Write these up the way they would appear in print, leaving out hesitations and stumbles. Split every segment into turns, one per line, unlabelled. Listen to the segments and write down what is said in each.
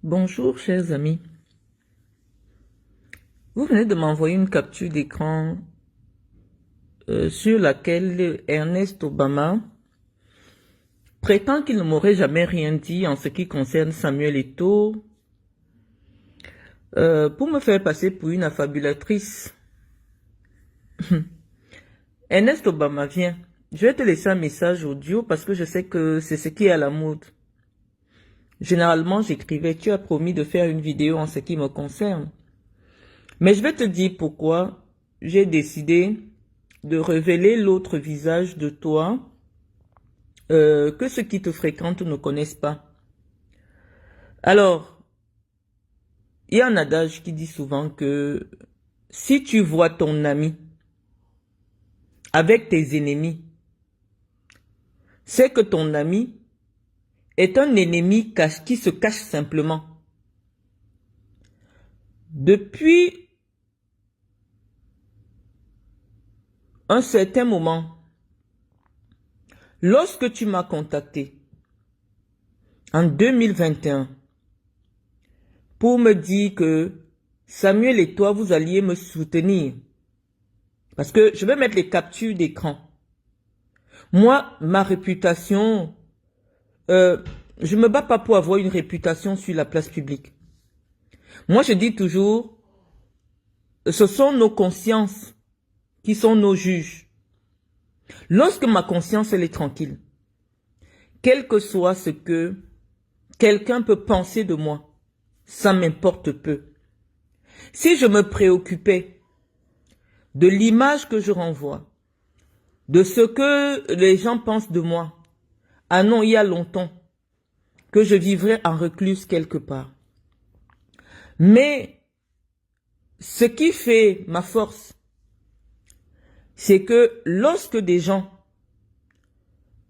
Bonjour, chers amis. Vous venez de m'envoyer une capture d'écran sur laquelle Ernest Obama prétend qu'il ne m'aurait jamais rien dit en ce qui concerne Samuel Eto'o pour me faire passer pour une affabulatrice. Ernest Obama, viens. Je vais te laisser un message audio parce que je sais que c'est ce qui est à la mode. Généralement, j'écrivais, tu as promis de faire une vidéo en ce qui me concerne. Mais je vais te dire pourquoi j'ai décidé de révéler l'autre visage de toi que ceux qui te fréquentent ne connaissent pas. Alors, il y a un adage qui dit souvent que si tu vois ton ami avec tes ennemis, c'est que ton ami est un ennemi qui se cache simplement. Depuis un certain moment, lorsque tu m'as contacté en 2021 pour me dire que Samuel et toi, vous alliez me soutenir, parce que je vais mettre les captures d'écran. Moi, ma réputation, je me bats pas pour avoir une réputation sur la place publique. Moi, je dis toujours, ce sont nos consciences qui sont nos juges. Lorsque ma conscience, elle est tranquille, quel que soit ce que quelqu'un peut penser de moi, ça m'importe peu. Si je me préoccupais de l'image que je renvoie, de ce que les gens pensent de moi, ah non, il y a longtemps que je vivrais en recluse quelque part. Mais ce qui fait ma force, c'est que lorsque des gens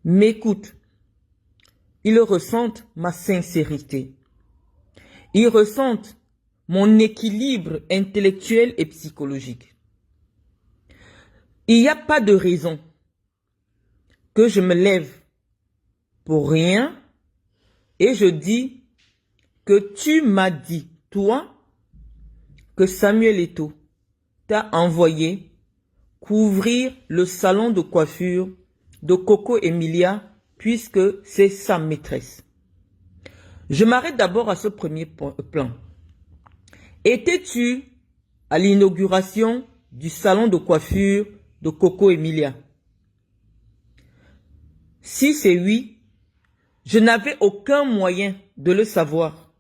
m'écoutent, ils ressentent ma sincérité. Ils ressentent mon équilibre intellectuel et psychologique. Il n'y a pas de raison que je me lève pour rien et je dis que tu m'as dit, toi, que Samuel Eto'o t'a envoyé couvrir le salon de coiffure de Coco Emilia puisque c'est sa maîtresse. Je m'arrête d'abord à ce premier plan. Étais-tu à l'inauguration du salon de coiffure de Coco Emilia? Si c'est oui, je n'avais aucun moyen de le savoir,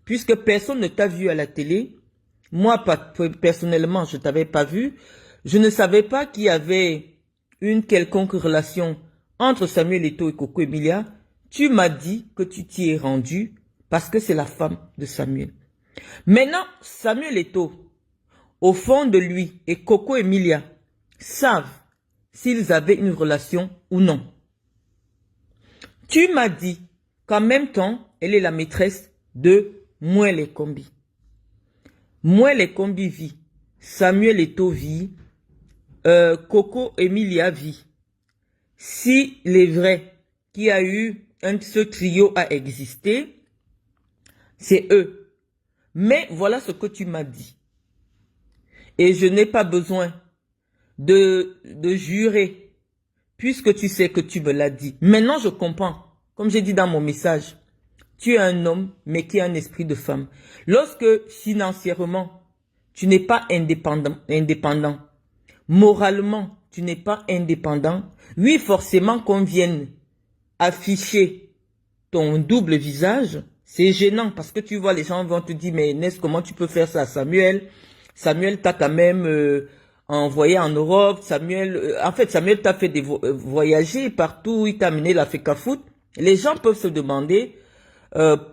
puisque personne ne t'a vu à la télé. Moi, personnellement, je ne t'avais pas vu. Je ne savais pas qu'il y avait une quelconque relation entre Samuel Eto'o et Coco Emilia. Tu m'as dit que tu t'y es rendu parce que c'est la femme de Samuel. Maintenant, Samuel Eto'o, au fond de lui, et Coco Emilia savent s'ils avaient une relation ou non. Tu m'as dit qu'en même temps, elle est la maîtresse de Mwele Kombi. Mwele Kombi vit, Samuel Eto'o vit, Coco Emilia vit. Si il est vrai qu'il y a eu ce trio a existé, c'est eux. Mais voilà ce que tu m'as dit. Et je n'ai pas besoin de jurer, puisque tu sais que tu me l'as dit. Maintenant, je comprends. Comme j'ai dit dans mon message, tu es un homme, mais qui a un esprit de femme. Lorsque, financièrement, tu n'es pas indépendant, moralement, tu n'es pas indépendant, oui, forcément qu'on vienne afficher ton double visage, c'est gênant parce que tu vois, les gens vont te dire, mais Inès, comment tu peux faire ça à Samuel? Samuel t'a quand même envoyé en Europe. Samuel t'a fait voyager partout, il t'a amené la FECA Foot. Les gens peuvent se demander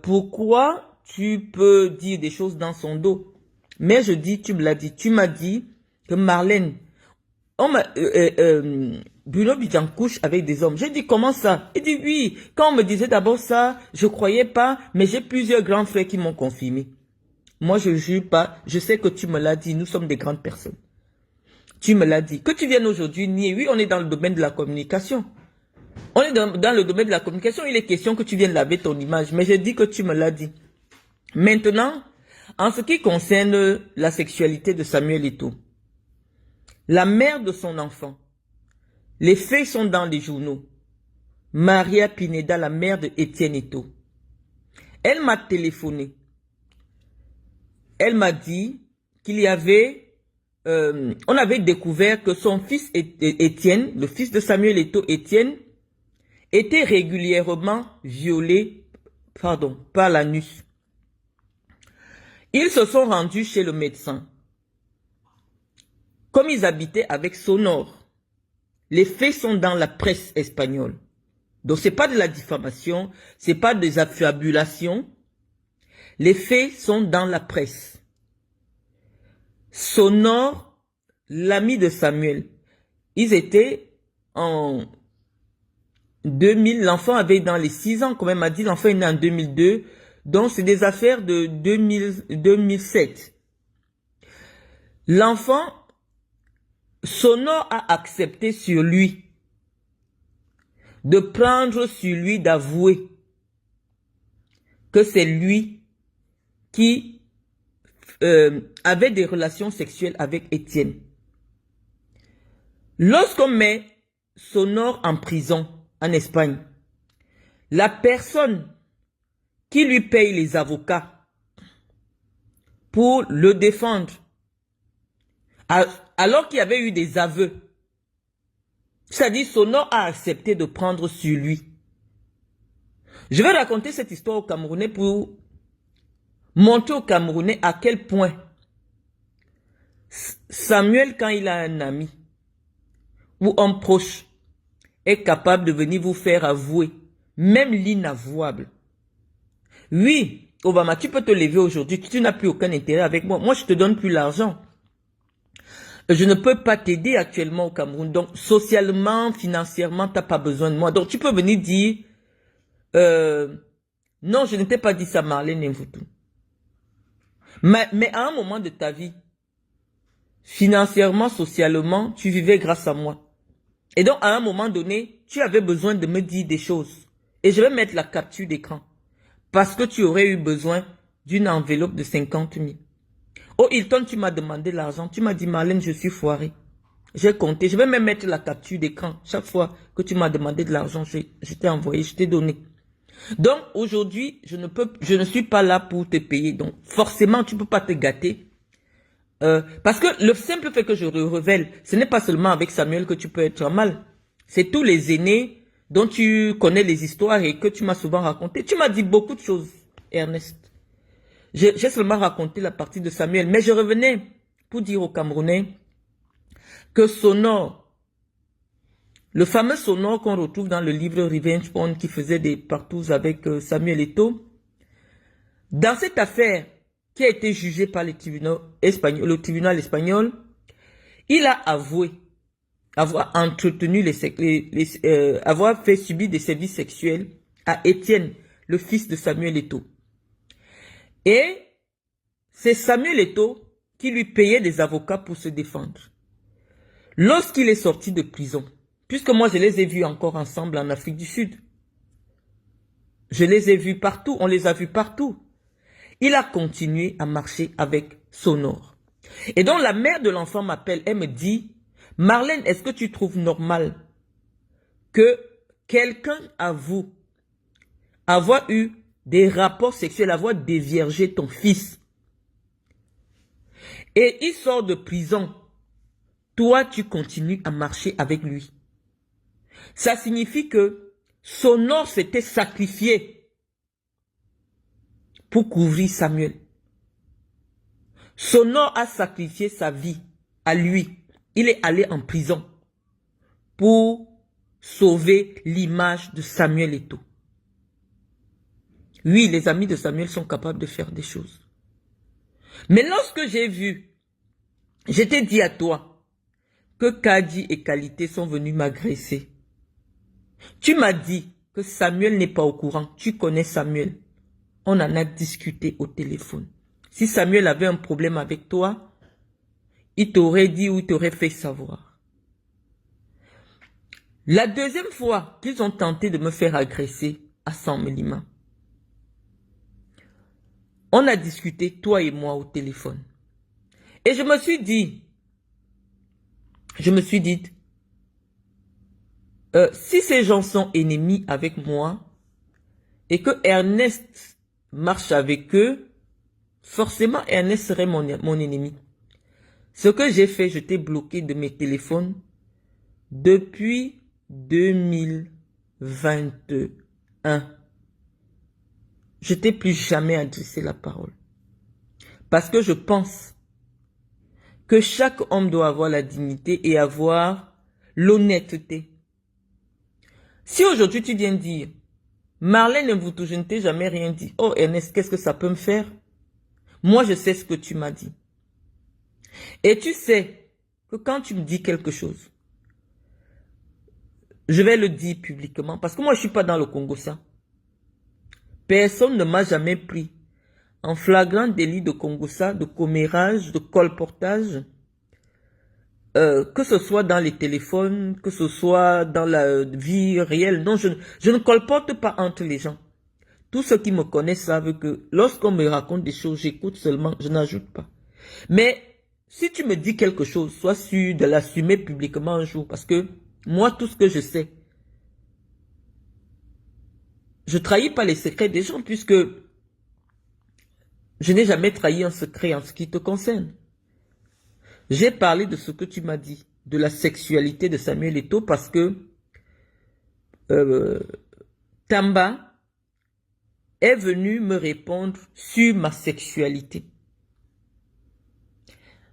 pourquoi tu peux dire des choses dans son dos. Mais je dis, tu me l'as dit, tu m'as dit que Marlène, Bruno Bidjan couche avec des hommes. J'ai dit, comment ça? Il dit, oui, quand on me disait d'abord ça, je croyais pas, mais j'ai plusieurs grands frères qui m'ont confirmé. Moi, je jure pas, je sais que tu me l'as dit, nous sommes des grandes personnes. Tu me l'as dit. Que tu viennes aujourd'hui nier, oui, on est dans le domaine de la communication. On est dans le domaine de la communication, il est question que tu viennes laver ton image, mais j'ai dit que tu me l'as dit. Maintenant, en ce qui concerne la sexualité de Samuel Eto'o, la mère de son enfant, les faits sont dans les journaux. Maria Pineda, la mère de Étienne Eto'o, elle m'a téléphoné. Elle m'a dit qu'il y avait, on avait découvert que son fils Étienne, le fils de Samuel Eto'o, Étienne, était régulièrement violé, par l'anus. Ils se sont rendus chez le médecin. Comme ils habitaient avec Sonor, les faits sont dans la presse espagnole. Donc c'est pas de la diffamation, c'est pas des affabulations. Les faits sont dans la presse. Sonor, l'ami de Samuel, ils étaient en 2000, l'enfant avait dans les 6 ans, comme elle m'a dit, l'enfant est né en 2002, donc c'est des affaires de 2007. L'enfant, Sonor a accepté sur lui de prendre sur lui d'avouer que c'est lui qui avait des relations sexuelles avec Étienne. Lorsqu'on met Sonor en prison en Espagne, la personne qui lui paye les avocats pour le défendre, alors qu'il y avait eu des aveux, c'est-à-dire Sonor a accepté de prendre sur lui. Je vais raconter cette histoire aux Camerounais pour montrer aux Camerounais à quel point Samuel, quand il a un ami ou un proche, est capable de venir vous faire avouer, même l'inavouable. Oui, Obama, tu peux te lever aujourd'hui, tu n'as plus aucun intérêt avec moi. Moi, je te donne plus l'argent. Je ne peux pas t'aider actuellement au Cameroun. Donc, socialement, financièrement, tu n'as pas besoin de moi. Donc, tu peux venir dire, non, je ne t'ai pas dit ça, Marlène Mvutu. Mais à un moment de ta vie, financièrement, socialement, tu vivais grâce à moi. Et donc, à un moment donné, tu avais besoin de me dire des choses. Et je vais mettre la capture d'écran. Parce que tu aurais eu besoin d'une enveloppe de 50 000. Oh, Hilton, tu m'as demandé l'argent. Tu m'as dit, Marlène, je suis foiré. J'ai compté. Je vais même mettre la capture d'écran. Chaque fois que tu m'as demandé de l'argent, je t'ai envoyé, je t'ai donné. Donc, aujourd'hui, je ne suis pas là pour te payer. Donc, forcément, tu ne peux pas te gâter. Parce que le simple fait que je révèle, ce n'est pas seulement avec Samuel que tu peux être mal. C'est tous les aînés dont tu connais les histoires et que tu m'as souvent raconté. Tu m'as dit beaucoup de choses, Ernest. J'ai seulement raconté la partie de Samuel. Mais je revenais pour dire aux Camerounais que Sonor, le fameux Sonor qu'on retrouve dans le livre Revenge Porn qui faisait des partous avec Samuel Eto'o, dans cette affaire qui a été jugée par le tribunal espagnol, il a avoué avoir entretenu avoir fait subir des services sexuels à Étienne, le fils de Samuel Eto'o. Et c'est Samuel Eto'o qui lui payait des avocats pour se défendre. Lorsqu'il est sorti de prison, puisque moi je les ai vus encore ensemble en Afrique du Sud, je les ai vus partout, on les a vus partout. Il a continué à marcher avec Sonor. Et donc la mère de l'enfant m'appelle, elle me dit, Marlène, est-ce que tu trouves normal que quelqu'un avoue avoir eu des rapports sexuels, avoir déviergé ton fils, et il sort de prison, toi tu continues à marcher avec lui? Ça signifie que Sonor s'était sacrifié pour couvrir Samuel. Sonor a sacrifié sa vie à lui. Il est allé en prison pour sauver l'image de Samuel Eto'o. Oui, les amis de Samuel sont capables de faire des choses. Mais lorsque j'ai vu, je t'ai dit à toi que Kadi et Qualité sont venus m'agresser. Tu m'as dit que Samuel n'est pas au courant. Tu connais Samuel. On en a discuté au téléphone. Si Samuel avait un problème avec toi, il t'aurait dit ou il t'aurait fait savoir. La deuxième fois qu'ils ont tenté de me faire agresser à San Melima, On a discuté, toi et moi, au téléphone. Et je me suis dit, si ces gens sont ennemis avec moi, et que Ernest marche avec eux, forcément Ernest serait mon ennemi. Ce que j'ai fait, je t'ai bloqué de mes téléphones depuis 2021. Je t'ai plus jamais adressé la parole. Parce que je pense que chaque homme doit avoir la dignité et avoir l'honnêteté. Si aujourd'hui tu viens dire, Marlène Mvoutou, je ne t'ai jamais rien dit. Oh Ernest, qu'est-ce que ça peut me faire? Moi, je sais ce que tu m'as dit. Et tu sais que quand tu me dis quelque chose, je vais le dire publiquement. Parce que moi, je ne suis pas dans le Congo, ça. Personne ne m'a jamais pris en flagrant délit de Congossa, de commérage, de colportage, que ce soit dans les téléphones, que ce soit dans la vie réelle. Non, je ne colporte pas entre les gens. Tous ceux qui me connaissent savent que lorsqu'on me raconte des choses, j'écoute seulement, je n'ajoute pas. Mais si tu me dis quelque chose, sois sûr de l'assumer publiquement un jour. Parce que moi, tout ce que je sais, je ne trahis pas les secrets des gens puisque je n'ai jamais trahi un secret en ce qui te concerne. J'ai parlé de ce que tu m'as dit, de la sexualité de Samuel Eto'o parce que Tamba est venu me répondre sur ma sexualité.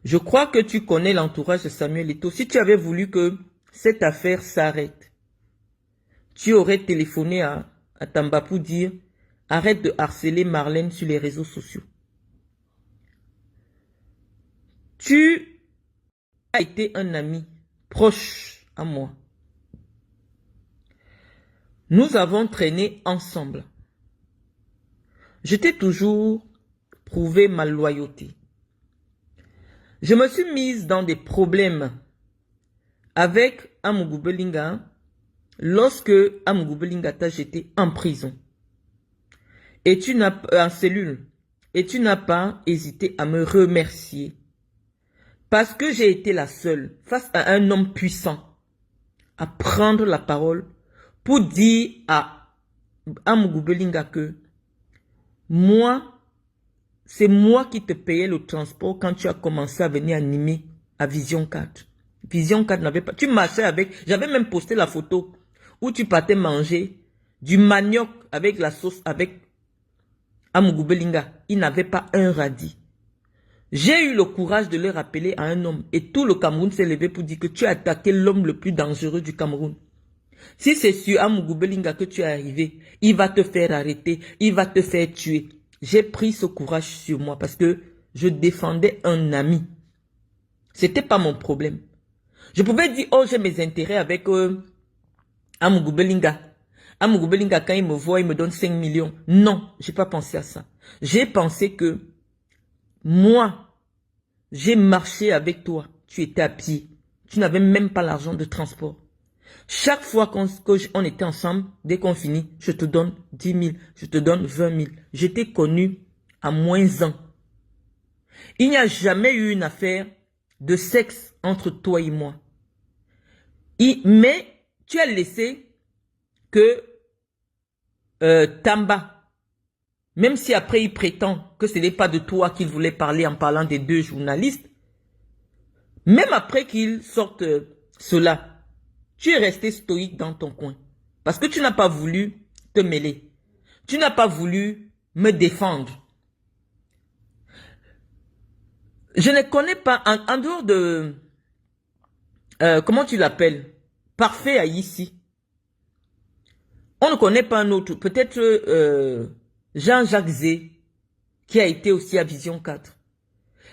Je crois que tu connais l'entourage de Samuel Eto'o. Si tu avais voulu que cette affaire s'arrête, tu aurais téléphoné à Tamba pour dire « Arrête de harceler Marlène sur les réseaux sociaux ». Tu as été un ami proche à moi. Nous avons traîné ensemble. Je t'ai toujours prouvé ma loyauté. Je me suis mise dans des problèmes avec Amougou Belinga lorsque Amougou Belinga t'a jeté en prison. Et tu n'as en cellule. Et tu n'as pas hésité à me remercier. Parce que j'ai été la seule, face à un homme puissant, à prendre la parole pour dire à Amougou Belinga que moi, c'est moi qui te payais le transport quand tu as commencé à venir animer à Vision 4. Vision 4 n'avait pas... Tu marchais avec... J'avais même posté la photo où tu partais manger du manioc avec la sauce avec Amougou Belinga. Il n'avait pas un radis. J'ai eu le courage de le rappeler à un homme et tout le Cameroun s'est levé pour dire que tu as attaqué l'homme le plus dangereux du Cameroun. Si c'est sur Amougou Belinga que tu es arrivé, il va te faire arrêter, il va te faire tuer. J'ai pris ce courage sur moi parce que je défendais un ami. C'était pas mon problème. Je pouvais dire, oh, j'ai mes intérêts avec Amougou Belinga. Amougou Belinga, quand il me voit, il me donne 5 millions. Non, j'ai pas pensé à ça. J'ai pensé que moi, j'ai marché avec toi. Tu étais à pied. Tu n'avais même pas l'argent de transport. Chaque fois qu'on était ensemble, dès qu'on finit, je te donne 10 000, je te donne 20 000. Je t'ai connu à -1. Il n'y a jamais eu une affaire de sexe entre toi et moi. Mais tu as laissé que Tamba, même si après il prétend que ce n'est pas de toi qu'il voulait parler en parlant des 2 journalistes, même après qu'il sorte cela, tu es resté stoïque dans ton coin. Parce que tu n'as pas voulu te mêler. Tu n'as pas voulu me défendre. Je ne connais pas, en dehors de... comment tu l'appelles? Parfait à ici. On ne connaît pas un autre. Peut-être Jean-Jacques Zé, qui a été aussi à Vision 4.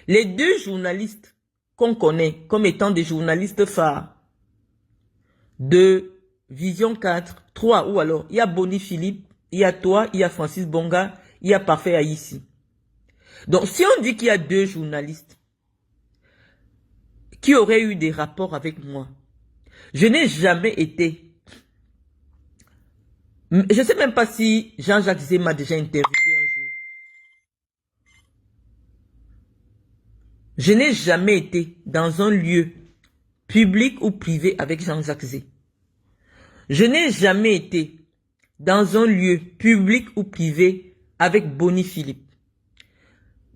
Les 2 journalistes qu'on connaît comme étant des journalistes phares de Vision 4, 3 ou alors, il y a Bonnie Philippe, il y a toi, il y a Francis Bonga, il y a Parfait Aïssi. Donc, si on dit qu'il y a 2 journalistes qui auraient eu des rapports avec moi, je n'ai jamais été... Je ne sais même pas si Jean-Jacques Zé m'a déjà interviewé un jour. Je n'ai jamais été dans un lieu public ou privé avec Jean-Jacques Zé. Je n'ai jamais été dans un lieu public ou privé avec Bonnie Philippe.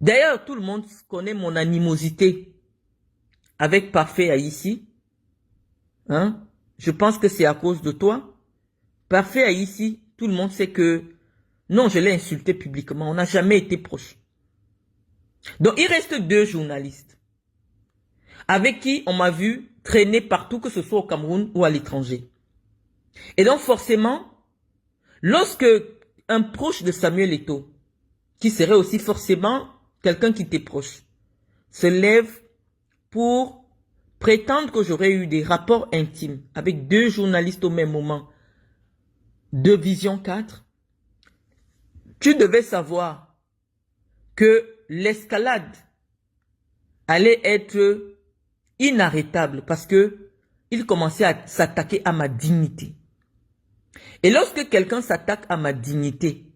D'ailleurs, tout le monde connaît mon animosité avec Parfait Haïssi. Hein? Je pense que c'est à cause de toi. Parfait Haïssi, tout le monde sait que non, je l'ai insulté publiquement. On n'a jamais été proches. Donc, il reste 2 journalistes avec qui on m'a vu traîner partout, que ce soit au Cameroun ou à l'étranger. Et donc, forcément, lorsque un proche de Samuel Eto'o, qui serait aussi forcément quelqu'un qui t'est proche, se lève pour prétendre que j'aurais eu des rapports intimes avec 2 journalistes au même moment de Vision 4, tu devais savoir que l'escalade allait être inarrêtable parce que il commençait à s'attaquer à ma dignité. Et lorsque quelqu'un s'attaque à ma dignité,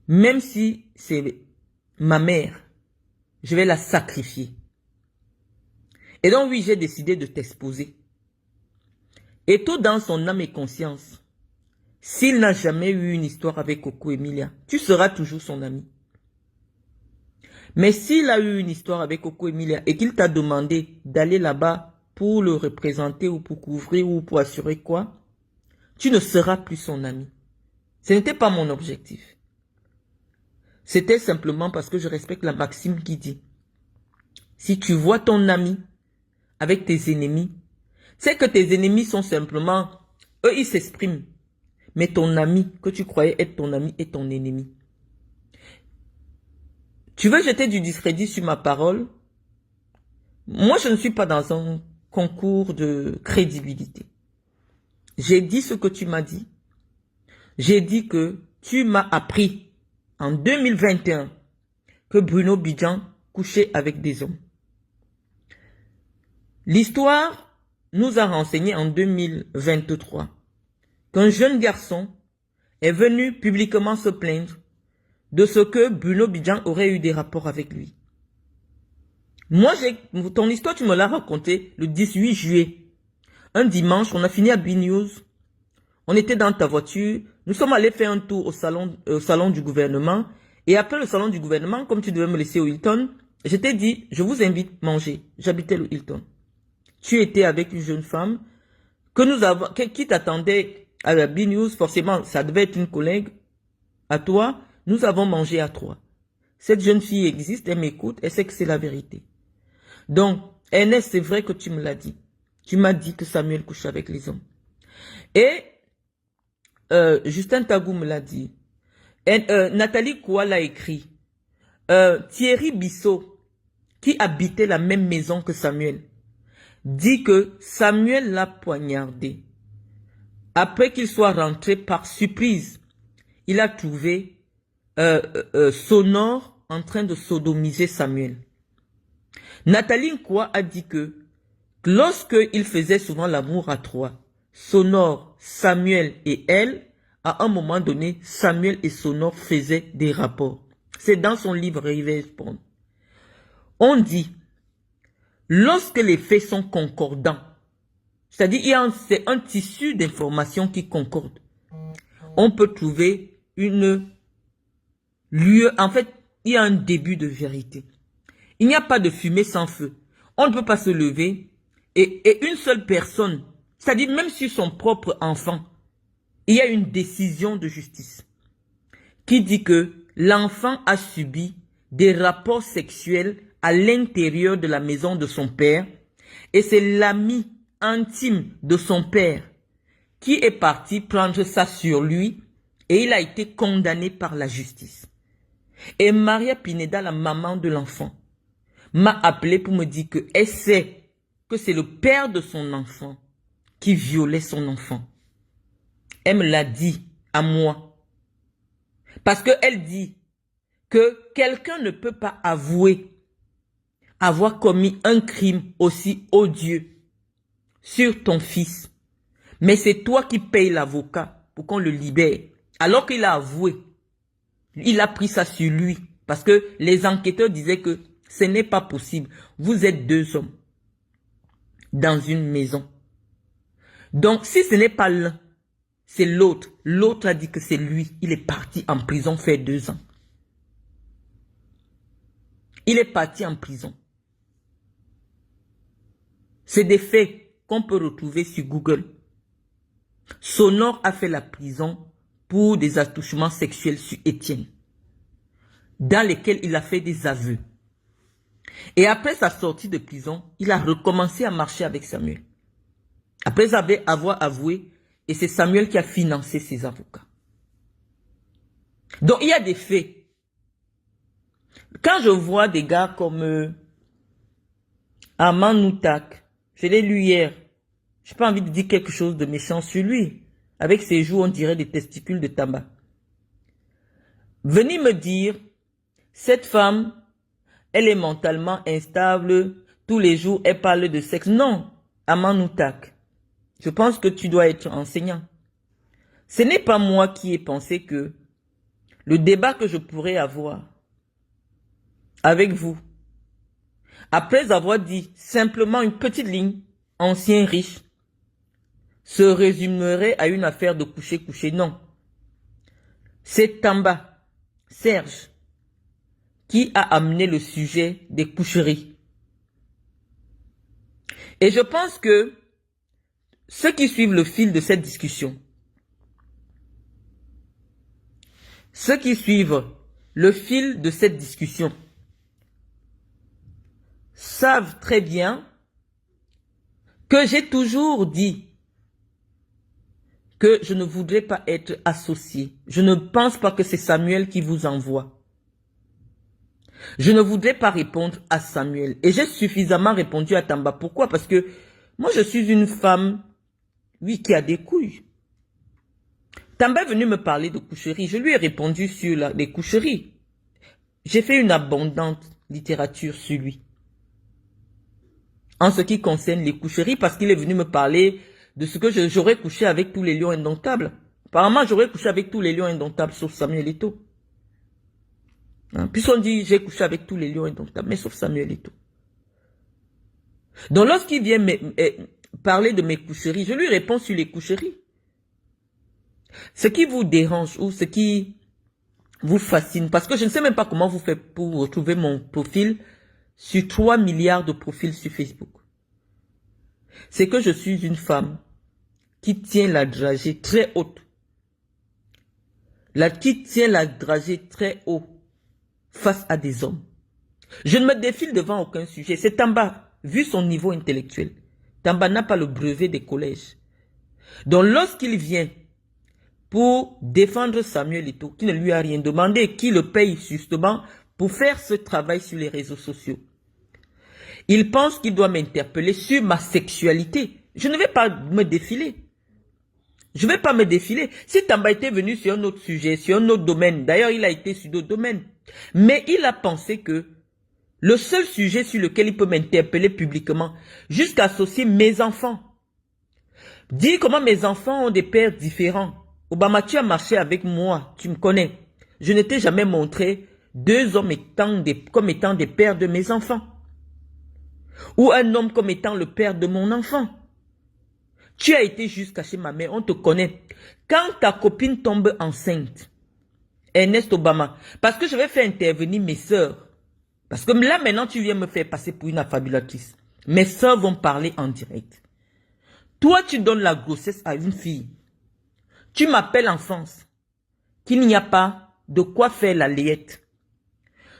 même si c'est ma mère, je vais la sacrifier. Et donc oui, j'ai décidé de t'exposer. Et tout dans son âme et conscience, s'il n'a jamais eu une histoire avec Coco Emilia, tu seras toujours son ami. Mais s'il a eu une histoire avec Coco Emilia et qu'il t'a demandé d'aller là-bas pour le représenter ou pour couvrir ou pour assurer quoi, tu ne seras plus son ami. Ce n'était pas mon objectif. C'était simplement parce que je respecte la maxime qui dit, si tu vois ton ami avec tes ennemis, c'est que tes ennemis sont simplement, eux ils s'expriment. Mais ton ami, que tu croyais être ton ami, est ton ennemi. Tu veux jeter du discrédit sur ma parole? Moi, je ne suis pas dans un concours de crédibilité. J'ai dit ce que tu m'as dit. J'ai dit que tu m'as appris en 2021 que Bruno Bidjan couchait avec des hommes. L'histoire nous a renseigné en 2023 qu'un jeune garçon est venu publiquement se plaindre de ce que Bruno Bidjan aurait eu des rapports avec lui. Moi, ton histoire, tu me l'as racontée le 18 juillet. Un dimanche, on a fini à B-News. On était dans ta voiture. Nous sommes allés faire un tour au salon du gouvernement. Et après le salon du gouvernement, comme tu devais me laisser au Hilton, je t'ai dit, je vous invite à manger. J'habitais le Hilton. Tu étais avec une jeune femme qui t'attendait à la B-News. Forcément, ça devait être une collègue à toi. Nous avons mangé à 3. Cette jeune fille existe, elle m'écoute, elle sait que c'est la vérité. Donc, Ernest, c'est vrai que tu me l'as dit. Tu m'as dit que Samuel couche avec les hommes. Et Justin Tagou me l'a dit. Et, Nathalie Koua l'a écrit. Thierry Bissot, qui habitait la même maison que Samuel, dit que Samuel l'a poignardé. Après qu'il soit rentré par surprise, il a trouvé Sonore en train de sodomiser Samuel. Nathalie Koua a dit que lorsqu'il faisait souvent l'amour à 3, Sonore, Samuel et elle, à un moment donné, Samuel et Sonore faisaient des rapports. C'est dans son livre Revenge. On dit, lorsque les faits sont concordants, c'est-à-dire c'est un tissu d'informations qui concorde, on peut trouver en fait, il y a un début de vérité. Il n'y a pas de fumée sans feu. On ne peut pas se lever et une seule personne, c'est-à-dire même sur son propre enfant, il y a une décision de justice qui dit que l'enfant a subi des rapports sexuels à l'intérieur de la maison de son père et c'est l'ami intime de son père qui est parti prendre ça sur lui et il a été condamné par la justice. Et Maria Pineda, la maman de l'enfant, m'a appelé pour me dire qu'elle sait que c'est le père de son enfant qui violait son enfant. Elle me l'a dit à moi. Parce qu'elle dit que quelqu'un ne peut pas avouer avoir commis un crime aussi odieux sur ton fils. Mais c'est toi qui payes l'avocat pour qu'on le libère. Alors qu'il a avoué, il a pris ça sur lui. Parce que les enquêteurs disaient que Ce n'est pas possible. Vous êtes deux hommes dans une maison. Donc, si ce n'est pas l'un, c'est l'autre. L'autre a dit que c'est lui. Il est parti en prison faire 2 ans. Il est parti en prison. C'est des faits qu'on peut retrouver sur Google. Sonore a fait la prison pour des attouchements sexuels sur Étienne, dans lesquels il a fait des aveux. Et après sa sortie de prison, il a recommencé à marcher avec Samuel. Après avoir avoué, et c'est Samuel qui a financé ses avocats. Donc il y a des faits. Quand je vois des gars comme Armand Noutak, je l'ai lu hier, je n'ai pas envie de dire quelque chose de méchant sur lui. Avec ses joues, on dirait des testicules de tabac. Venez me dire, cette femme, elle est mentalement instable, tous les jours, elle parle de sexe. Non, Armand Noutak, je pense que tu dois être enseignant. Ce n'est pas moi qui ai pensé que le débat que je pourrais avoir avec vous, après avoir dit simplement une petite ligne, ancien riche, se résumerait à une affaire de coucher-coucher. Non. C'est Tamba, Serge, qui a amené le sujet des coucheries. Et je pense que ceux qui suivent le fil de cette discussion, ceux qui suivent le fil de cette discussion, savent très bien que j'ai toujours dit que je ne voudrais pas être associé. Je ne pense pas que c'est Samuel qui vous envoie. Je ne voudrais pas répondre à Samuel. Et j'ai suffisamment répondu à Tamba. Pourquoi? Parce que moi, je suis une femme, oui, qui a des couilles. Tamba est venu me parler de coucherie. Je lui ai répondu sur les coucheries. J'ai fait une abondante littérature sur lui. En ce qui concerne les coucheries, parce qu'il est venu me parler de ce que j'aurais couché avec tous les lions indomptables. Apparemment, j'aurais couché avec tous les lions indomptables, sauf Samuel Eto'o. Hein? Puisqu'on dit, j'ai couché avec tous les lions indomptables, mais sauf Samuel Eto'o. Donc, lorsqu'il vient parler de mes coucheries, je lui réponds sur les coucheries. Ce qui vous dérange ou ce qui vous fascine, parce que je ne sais même pas comment vous faites pour retrouver mon profil sur 3 milliards de profils sur Facebook. C'est que je suis une femme qui tient la dragée très haute. Qui tient la dragée très haut face à des hommes. Je ne me défile devant aucun sujet. C'est Tamba, vu son niveau intellectuel. Tamba n'a pas le brevet des collèges. Donc lorsqu'il vient pour défendre Samuel Eto'o, qui ne lui a rien demandé, qui le paye justement pour faire ce travail sur les réseaux sociaux, il pense qu'il doit m'interpeller sur ma sexualité. Je ne vais pas me défiler. Je ne vais pas me défiler. Si Tamba était venu sur un autre sujet, sur un autre domaine, d'ailleurs il a été sur d'autres domaines, mais il a pensé que le seul sujet sur lequel il peut m'interpeller publiquement, jusqu'à associer mes enfants, dire comment mes enfants ont des pères différents. Obama, tu as marché avec moi, tu me connais. Je ne t'ai jamais montré 2 hommes comme étant des pères de mes enfants. Ou un homme comme étant le père de mon enfant. Tu as été jusqu'à chez ma mère, on te connaît. Quand ta copine tombe enceinte, Ernest Obama, parce que je vais faire intervenir mes sœurs, parce que là maintenant tu viens me faire passer pour une affabulatrice. Mes sœurs vont parler en direct. Toi tu donnes la grossesse à une fille. Tu m'appelles en France qu'il n'y a pas de quoi faire la layette.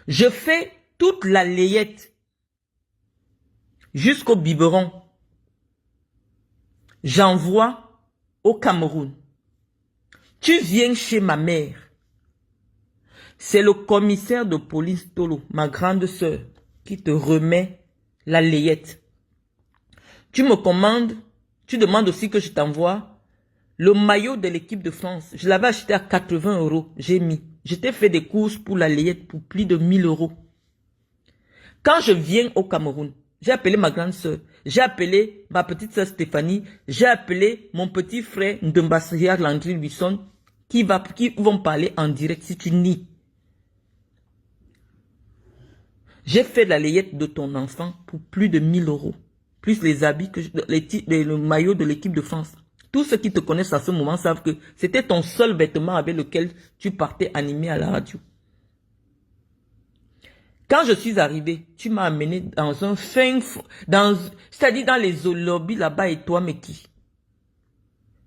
Je fais toute la layette jusqu'au biberon. J'envoie au Cameroun. Tu viens chez ma mère. C'est le commissaire de police Tolo, ma grande sœur, qui te remet la layette. Tu me commandes, tu demandes aussi que je t'envoie le maillot de l'équipe de France. Je l'avais acheté à 80 €. J'ai mis. Je t'ai fait des courses pour la layette pour plus de 1000 €. Quand je viens au Cameroun, j'ai appelé ma grande sœur, j'ai appelé ma petite sœur Stéphanie, j'ai appelé mon petit frère Ndembassia Landry Luisson, qui vont parler en direct si tu nies. J'ai fait la layette de ton enfant pour plus de 1000 €. Plus les habits, le maillot de l'équipe de France. Tous ceux qui te connaissent à ce moment savent que c'était ton seul vêtement avec lequel tu partais animé à la radio. Quand je suis arrivé, tu m'as amené dans un fin, c'est-à-dire dans les lobbies là-bas et toi, mais qui?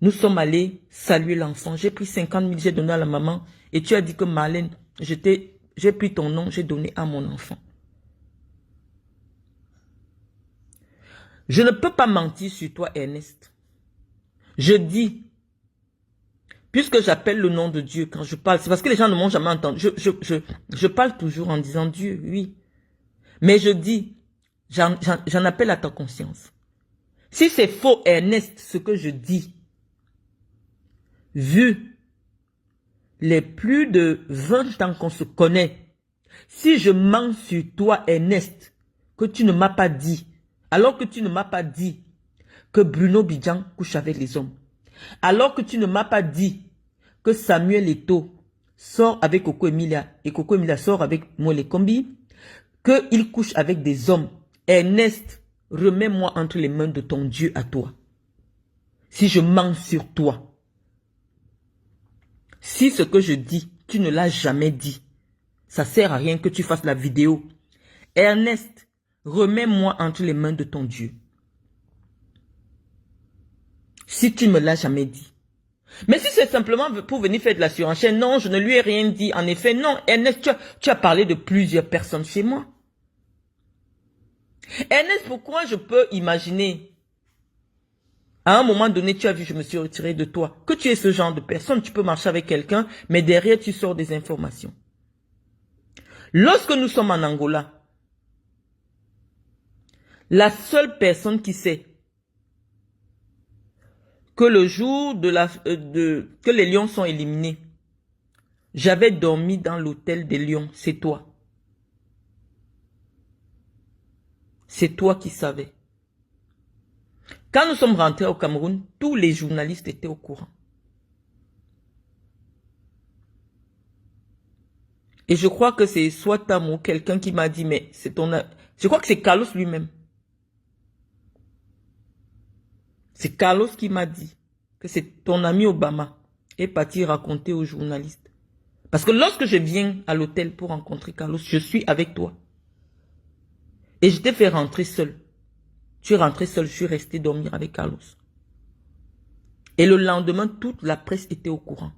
Nous sommes allés saluer l'enfant. J'ai pris 50 000, j'ai donné à la maman. Et tu as dit que Marlène, j'ai pris ton nom, j'ai donné à mon enfant. Je ne peux pas mentir sur toi, Ernest. Je dis, puisque j'appelle le nom de Dieu quand je parle, c'est parce que les gens ne m'ont jamais entendu. Je parle toujours en disant Dieu, oui. Mais je dis, j'en appelle à ta conscience. Si c'est faux, Ernest, ce que je dis, vu les plus de 20 ans qu'on se connaît, si je mens sur toi, Ernest, que tu ne m'as pas dit, alors que tu ne m'as pas dit que Bruno Bidjan couche avec les hommes, alors que tu ne m'as pas dit que Samuel Eto'o sort avec Coco Emilia et Coco Emilia sort avec Mole Kombi, qu'il couche avec des hommes, Ernest, remets-moi entre les mains de ton Dieu à toi. Si je mens sur toi, si ce que je dis, tu ne l'as jamais dit, ça sert à rien que tu fasses la vidéo. Ernest, remets-moi entre les mains de ton Dieu. Si tu ne me l'as jamais dit. Mais si c'est simplement pour venir faire de la surenchère, non, je ne lui ai rien dit. En effet, non. Ernest, tu as parlé de plusieurs personnes chez moi. Ernest, pourquoi je peux imaginer, à un moment donné, tu as vu, je me suis retiré de toi, que tu es ce genre de personne, tu peux marcher avec quelqu'un, mais derrière, tu sors des informations. Lorsque nous sommes en Angola, la seule personne qui sait que le jour que les lions sont éliminés, j'avais dormi dans l'hôtel des lions, c'est toi. C'est toi qui savais. Quand nous sommes rentrés au Cameroun, tous les journalistes étaient au courant. Et je crois que c'est soit Tam ou quelqu'un qui m'a dit, mais c'est ton... Je crois que c'est Carlos lui-même. C'est Carlos qui m'a dit que c'est ton ami Obama est parti raconter aux journalistes. Parce que lorsque je viens à l'hôtel pour rencontrer Carlos, je suis avec toi. Et je t'ai fait rentrer seul. Tu es rentré seul, je suis resté dormir avec Carlos. Et le lendemain, toute la presse était au courant.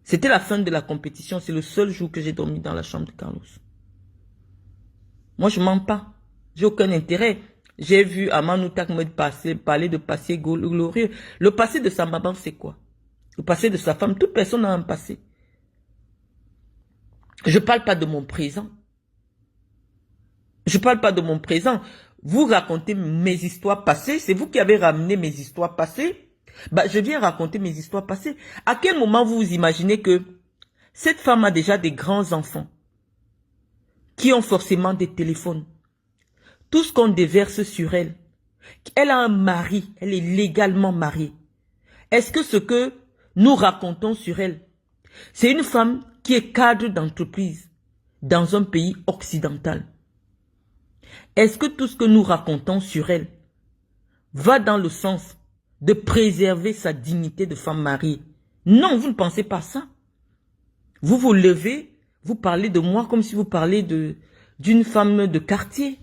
C'était la fin de la compétition, c'est le seul jour que j'ai dormi dans la chambre de Carlos. Moi, je ne mens pas. J'ai aucun intérêt. J'ai vu Amanou Takmed parler de passé glorieux. Le passé de sa maman, c'est quoi? Le passé de sa femme, toute personne a un passé. Je ne parle pas de mon présent. Je ne parle pas de mon présent. Vous racontez mes histoires passées. C'est vous qui avez ramené mes histoires passées. Bah, je viens raconter mes histoires passées. À quel moment vous vous imaginez que cette femme a déjà des grands enfants qui ont forcément des téléphones? Tout ce qu'on déverse sur elle. Elle a un mari. Elle est légalement mariée. Est-ce que ce que nous racontons sur elle, c'est une femme qui est cadre d'entreprise dans un pays occidental? Est-ce que tout ce que nous racontons sur elle va dans le sens de préserver sa dignité de femme mariée? Non, vous ne pensez pas ça. Vous vous levez, vous parlez de moi comme si vous parlez d'une femme de quartier.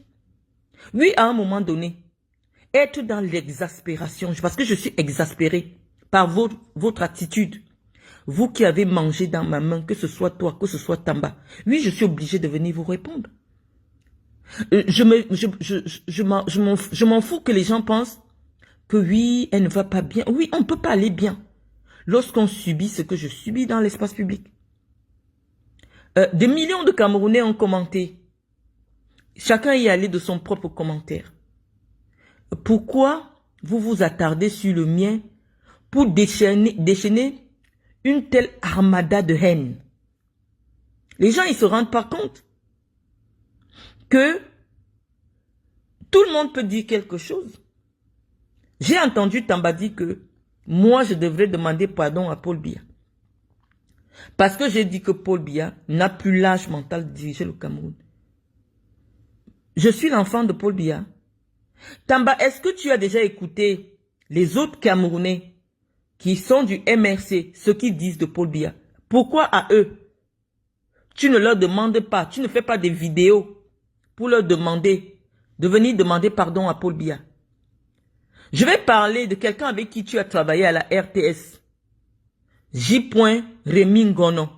Oui, à un moment donné, être dans l'exaspération, parce que je suis exaspéré par votre attitude. Vous qui avez mangé dans ma main, que ce soit toi, que ce soit Tamba. Oui, je suis obligé de venir vous répondre. Je m'en fous que les gens pensent que oui, elle ne va pas bien. Oui, on ne peut pas aller bien lorsqu'on subit ce que je subis dans l'espace public. Des millions de Camerounais ont commenté. Chacun y est allé de son propre commentaire. Pourquoi vous vous attardez sur le mien pour déchaîner une telle armada de haine? Les gens, ils se rendent pas compte que tout le monde peut dire quelque chose. J'ai entendu Tamba dire que moi, je devrais demander pardon à Paul Biya. Parce que j'ai dit que Paul Biya n'a plus l'âge mental de diriger le Cameroun. Je suis l'enfant de Paul Biya. Tamba, est-ce que tu as déjà écouté les autres Camerounais qui sont du MRC, ce qu'ils disent de Paul Biya? Pourquoi à eux, tu ne leur demandes pas, tu ne fais pas des vidéos pour leur demander, de venir demander pardon à Paul Biya? Je vais parler de quelqu'un avec qui tu as travaillé à la RTS. J. Rémi Ngono.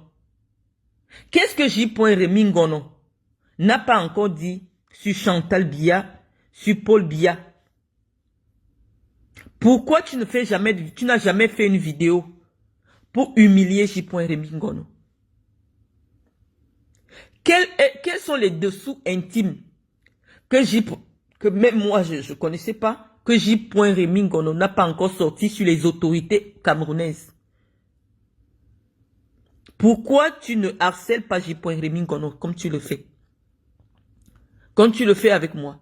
Qu'est-ce que J. Rémi Ngono n'a pas encore dit sur Chantal Biya, sur Paul Biya? Pourquoi tu n'as jamais fait une vidéo pour humilier J. Rémi Ngono? Quels sont les dessous intimes que même moi je ne connaissais pas, que J. Rémi Ngono n'a pas encore sorti sur les autorités camerounaises? Pourquoi tu ne harcèles pas J. Rémi Ngono comme tu le fais? Comme tu le fais avec moi?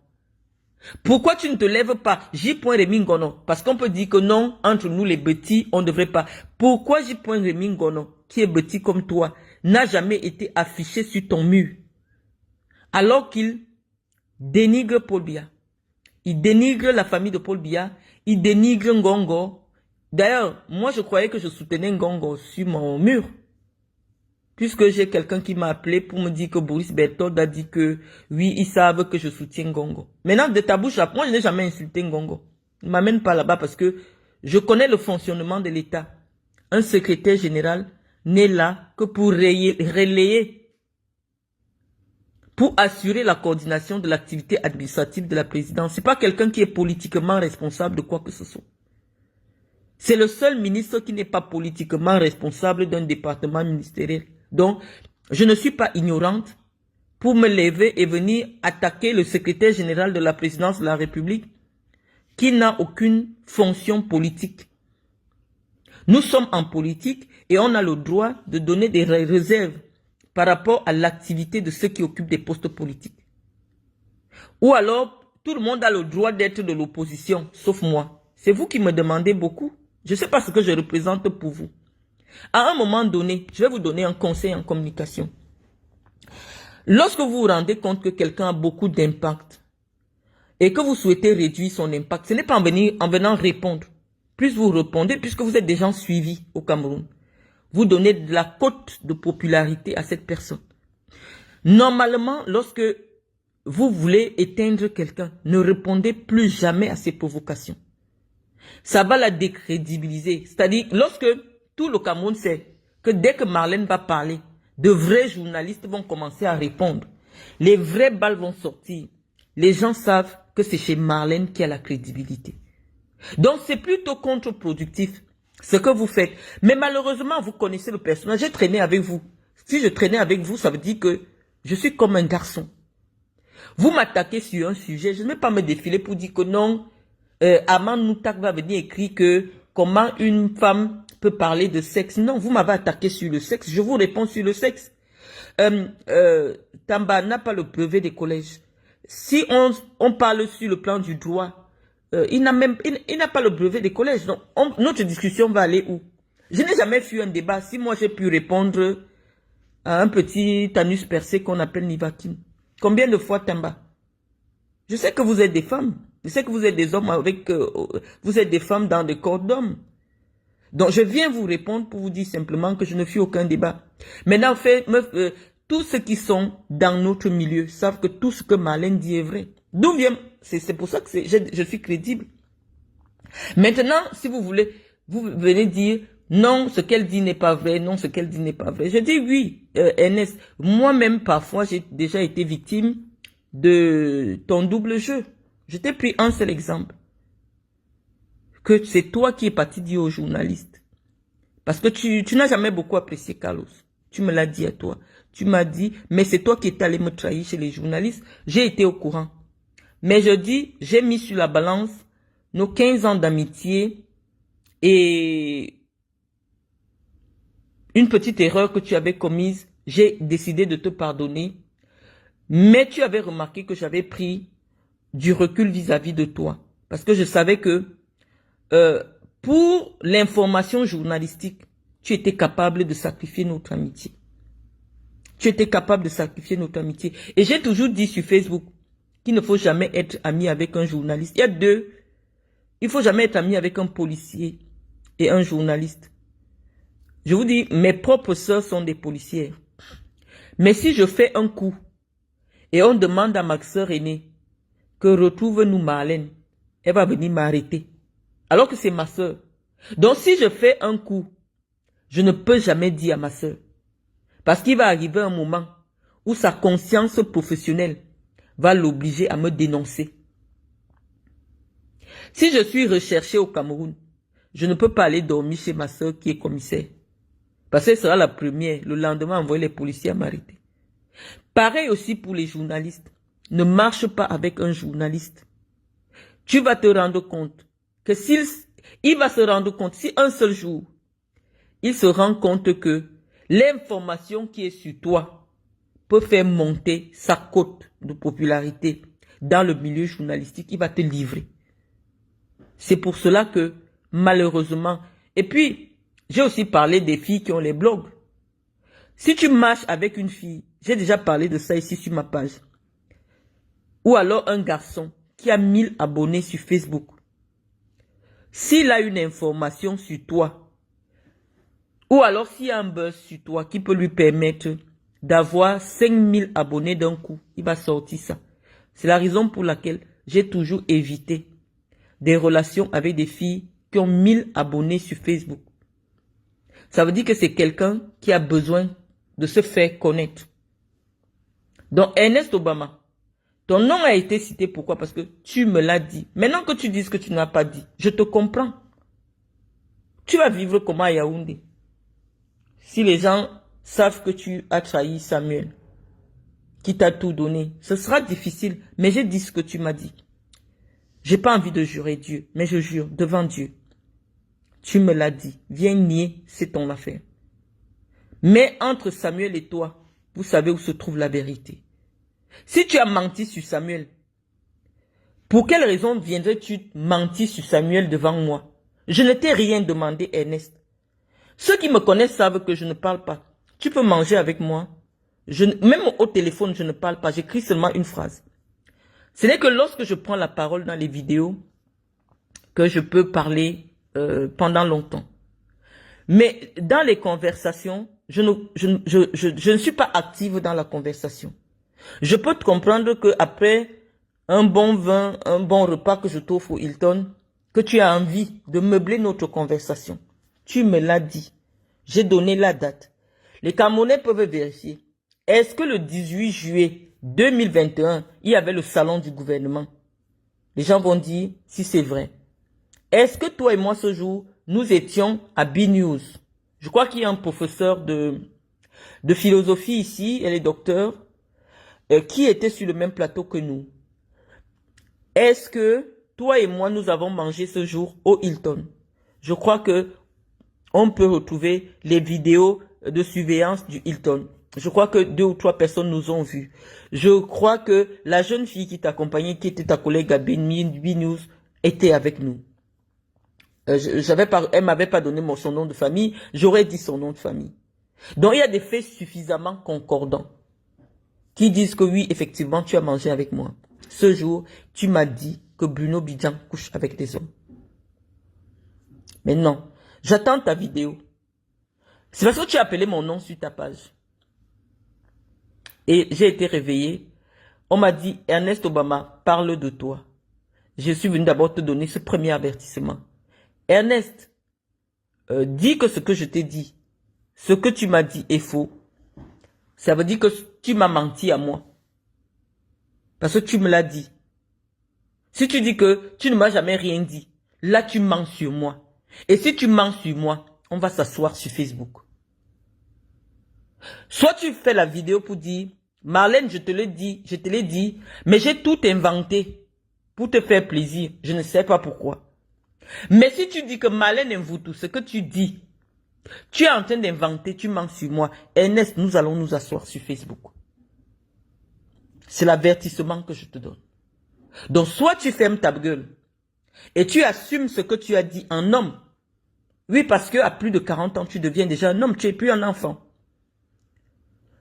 Pourquoi tu ne te lèves pas J. Rémi Ngono? Parce qu'on peut dire que non, entre nous les petits, on ne devrait pas. Pourquoi J. Rémi Ngono, qui est petit comme toi, n'a jamais été affiché sur ton mur? Alors qu'il dénigre Paul Biya. Il dénigre la famille de Paul Biya. Il dénigre Ngongo. D'ailleurs, moi je croyais que je soutenais Ngongo sur mon mur. Puisque j'ai quelqu'un qui m'a appelé pour me dire que Boris Berthold a dit que oui, ils savent que je soutiens Ngongo. Maintenant, de ta bouche, moi je n'ai jamais insulté Ngongo. Ne m'amène pas là-bas parce que je connais le fonctionnement de l'État. Un secrétaire général n'est là que pour relayer, pour assurer la coordination de l'activité administrative de la présidence. Ce n'est pas quelqu'un qui est politiquement responsable de quoi que ce soit. C'est le seul ministre qui n'est pas politiquement responsable d'un département ministériel. Donc, je ne suis pas ignorante pour me lever et venir attaquer le secrétaire général de la présidence de la République qui n'a aucune fonction politique. Nous sommes en politique et on a le droit de donner des réserves par rapport à l'activité de ceux qui occupent des postes politiques. Ou alors, tout le monde a le droit d'être de l'opposition, sauf moi. C'est vous qui me demandez beaucoup. Je ne sais pas ce que je représente pour vous. À un moment donné, je vais vous donner un conseil en communication. Lorsque vous vous rendez compte que quelqu'un a beaucoup d'impact et que vous souhaitez réduire son impact, ce n'est pas en venant répondre. Plus vous répondez, puisque vous êtes des gens suivis au Cameroun, vous donnez de la cote de popularité à cette personne. Normalement, lorsque vous voulez éteindre quelqu'un, ne répondez plus jamais à ses provocations. Ça va la décrédibiliser. C'est-à-dire, lorsque tout le Cameroun sait que dès que Marlène va parler, de vrais journalistes vont commencer à répondre. Les vraies balles vont sortir. Les gens savent que c'est chez Marlène qu'il y a la crédibilité. Donc, c'est plutôt contre-productif ce que vous faites. Mais malheureusement, vous connaissez le personnage. J'ai traîné avec vous. Si je traînais avec vous, ça veut dire que je suis comme un garçon. Vous m'attaquez sur un sujet. Je ne vais pas me défiler pour dire que non, Aman Moutak va venir écrire que comment une femme peut parler de sexe. Non, vous m'avez attaqué sur le sexe. Je vous réponds sur le sexe. Tamba n'a pas le brevet des collèges. Si on parle sur le plan du droit, il n'a pas le brevet des collèges. Donc, notre discussion va aller où? Je n'ai jamais fait un débat. Si moi j'ai pu répondre à un petit anus percé qu'on appelle Nivakin. Combien de fois, Tamba? Je sais que vous êtes des femmes. Je sais que vous êtes des hommes avec... vous êtes des femmes dans des corps d'hommes. Donc, je viens vous répondre pour vous dire simplement que je ne fais aucun débat. Maintenant, tous ceux qui sont dans notre milieu savent que tout ce que Marlène dit est vrai. D'où vient... C'est pour ça que je suis crédible. Maintenant, si vous voulez, vous venez dire non, ce qu'elle dit n'est pas vrai, non, ce qu'elle dit n'est pas vrai. Je dis oui, Ernest. Moi-même, parfois, j'ai déjà été victime de ton double jeu. Je t'ai pris un seul exemple. Que c'est toi qui es parti dire aux journalistes. Parce que tu n'as jamais beaucoup apprécié Carlos. Tu me l'as dit à toi. Tu m'as dit, mais c'est toi qui es allé me trahir chez les journalistes. J'ai été au courant. Mais je dis, j'ai mis sur la balance nos 15 ans d'amitié et une petite erreur que tu avais commise. J'ai décidé de te pardonner. Mais tu avais remarqué que j'avais pris du recul vis-à-vis de toi. Parce que je savais que pour l'information journalistique, tu étais capable de sacrifier notre amitié. Tu étais capable de sacrifier notre amitié. Et j'ai toujours dit sur Facebook qu'il ne faut jamais être ami avec un journaliste. Il y a deux. Il ne faut jamais être ami avec un policier et un journaliste. Je vous dis, mes propres sœurs sont des policières. Mais si je fais un coup et on demande à ma sœur aînée que retrouve-nous Marlène, elle va venir m'arrêter. Alors que c'est ma sœur. Donc si je fais un coup, je ne peux jamais dire à ma sœur. Parce qu'il va arriver un moment où sa conscience professionnelle va l'obliger à me dénoncer. Si je suis recherché au Cameroun, je ne peux pas aller dormir chez ma soeur qui est commissaire. Parce qu'elle sera la première, le lendemain, envoyer les policiers à m'arrêter. Pareil aussi pour les journalistes. Ne marche pas avec un journaliste. Tu vas te rendre compte que il va se rendre compte, si un seul jour, il se rend compte que l'information qui est sur toi peut faire monter sa cote de popularité dans le milieu journalistique, il va te livrer. C'est pour cela que, malheureusement, et puis, j'ai aussi parlé des filles qui ont les blogs. Si tu marches avec une fille, j'ai déjà parlé de ça ici sur ma page, ou alors un garçon qui a 1000 abonnés sur Facebook, s'il a une information sur toi, ou alors s'il y a un buzz sur toi qui peut lui permettre d'avoir 5000 abonnés d'un coup, il va sortir ça. C'est la raison pour laquelle j'ai toujours évité des relations avec des filles qui ont 1000 abonnés sur Facebook. Ça veut dire que c'est quelqu'un qui a besoin de se faire connaître. Donc, Ernest Obama, ton nom a été cité, pourquoi? Parce que tu me l'as dit. Maintenant que tu dis ce que tu n'as pas dit, je te comprends. Tu vas vivre comment à Yaoundé? Si les gens savent que tu as trahi Samuel, qui t'a tout donné, ce sera difficile, mais j'ai dit ce que tu m'as dit. J'ai pas envie de jurer Dieu, mais je jure devant Dieu. Tu me l'as dit. Viens nier, c'est ton affaire. Mais entre Samuel et toi, vous savez où se trouve la vérité. Si tu as menti sur Samuel, pour quelle raison viendrais-tu mentir sur Samuel devant moi? Je ne t'ai rien demandé, Ernest. Ceux qui me connaissent savent que je ne parle pas. Tu peux manger avec moi. Même au téléphone, je ne parle pas. J'écris seulement une phrase. Ce n'est que lorsque je prends la parole dans les vidéos que je peux parler pendant longtemps. Mais dans les conversations, je ne suis pas active dans la conversation. Je peux te comprendre qu'après un bon vin, un bon repas que je t'offre au Hilton, que tu as envie de meubler notre conversation. Tu me l'as dit. J'ai donné la date. Les Camerounais peuvent vérifier. Est-ce que le 18 juillet 2021, il y avait le salon du gouvernement? Les gens vont dire si c'est vrai. Est-ce que toi et moi ce jour, nous étions à B-News? Je crois qu'il y a un professeur de philosophie ici, elle est docteur, qui était sur le même plateau que nous. Est-ce que toi et moi, nous avons mangé ce jour au Hilton? Je crois que on peut retrouver les vidéos de surveillance du Hilton. Je crois que 2 ou 3 personnes nous ont vus. Je crois que la jeune fille qui t'accompagnait, qui était ta collègue à B-News, était avec nous. Elle m'avait pas donné son nom de famille, j'aurais dit son nom de famille. Donc il y a des faits suffisamment concordants qui disent que oui, effectivement, tu as mangé avec moi. Ce jour, tu m'as dit que Bruno Bidjan couche avec des hommes. Mais non, j'attends ta vidéo. C'est parce que tu as appelé mon nom sur ta page. Et j'ai été réveillé. On m'a dit, Ernest Obama, parle de toi. Je suis venu d'abord te donner ce premier avertissement. Ernest, dis que ce que je t'ai dit, ce que tu m'as dit est faux. Ça veut dire que tu m'as menti à moi. Parce que tu me l'as dit. Si tu dis que tu ne m'as jamais rien dit, là tu mens sur moi. Et si tu mens sur moi, on va s'asseoir sur Facebook. Soit tu fais la vidéo pour dire, Marlène, je te l'ai dit, mais j'ai tout inventé pour te faire plaisir. Je ne sais pas pourquoi. Mais si tu dis que Marlène Mvoutou, ce que tu dis, tu es en train d'inventer, tu mens sur moi. Ernest, nous allons nous asseoir sur Facebook. C'est l'avertissement que je te donne. Donc, soit tu fermes ta gueule et tu assumes ce que tu as dit en homme. Oui, parce qu'à plus de 40 ans, tu deviens déjà un homme, tu n'es plus un enfant.